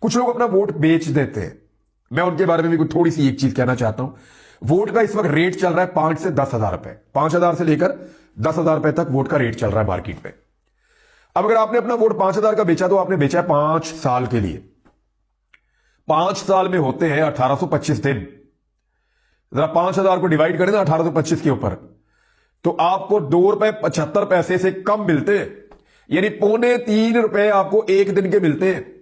कुछ लोग अपना वोट बेच देते हैं। मैं उनके बारे में भी कुछ थोड़ी सी एक चीज कहना चाहता हूं। वोट का इस वक्त रेट चल रहा है 5 से 10,000 रुपए, 5,000 से लेकर 10,000 रुपए तक वोट का रेट चल रहा है मार्केट में। अब अगर आपने अपना वोट 5,000 का बेचा तो आपने बेचा है 5 साल के लिए। 5 साल में होते हैं 1825 दिन। जरा 5,000 को डिवाइड करें ना 1825 के ऊपर, तो आपको ₹2.75 से कम मिलते हैं, यानी ₹3.25 आपको एक दिन के मिलते हैं।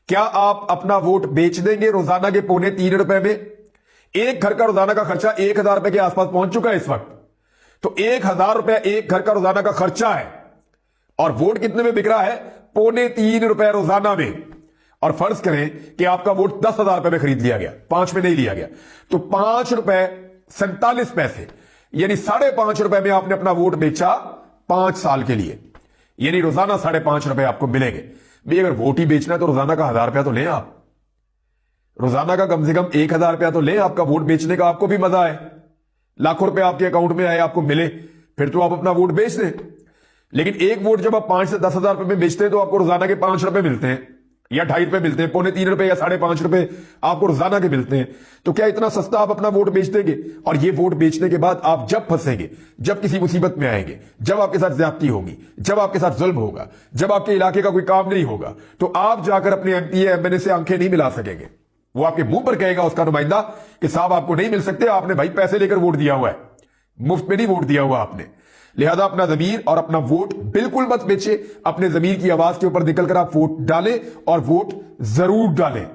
क्या आप अपना वोट बेच देंगे रोजाना के ₹3.25 में? एक घर का रोजाना का खर्चा 1,000 रुपए के आसपास पहुंच चुका है इस वक्त। तो 1,000 रुपए एक घर का रोजाना का खर्चा है, और वोट कितने में बिक रहा है? ₹3.25 रोजाना में। और फर्ज करें कि आपका वोट 10,000 रुपए में खरीद लिया गया, 5 में नहीं लिया गया, तो ₹5.47 यानी ₹5.5 में आपने अपना वोट बेचा 5 साल के लिए, यानी रोजाना ₹5.5 आपको मिलेंगे। भाई अगर वोट ही बेचना है तो रोजाना का 1,000 रुपया तो लें आप, रोजाना का कम से कम 1,000 रुपया तो लें। आपका वोट बेचने का आपको भी मजा आए, लाखों रुपए आपके अकाउंट में आए, आपको मिले, फिर तो आप अपना वोट बेच दें। लेकिन एक वोट जब आप 5 से 10,000 रुपए में बेचते हैं तो आपको रोजाना के ₹5 मिलते हैं, या ₹2.5 मिलते हैं, ₹3.25 या ₹5.5 आपको रोजाना के मिलते हैं। तो क्या इतना सस्ता आप अपना वोट बेच देंगे? और ये वोट बेचने के बाद आप जब फंसेंगे, जब किसी मुसीबत में आएंगे, जब आपके साथ ज्यादती होगी, जब आपके साथ जुल्म होगा, जब आपके इलाके का कोई काम नहीं होगा, तो आप जाकर अपने एमपी या एमएनए से आंखें नहीं मिला सकेंगे। वो आपके मुंह पर कहेगा उसका नुमाइंदा कि साहब आपको नहीं मिल सकते, आपने भाई पैसे लेकर वोट दिया हुआ है, मुफ्त में नहीं वोट दिया हुआ आपने। लिहाजा अपना जमीर और अपना वोट बिल्कुल मत बेचे। अपने जमीर की आवाज के ऊपर निकलकर आप वोट डालें, और वोट जरूर डालें।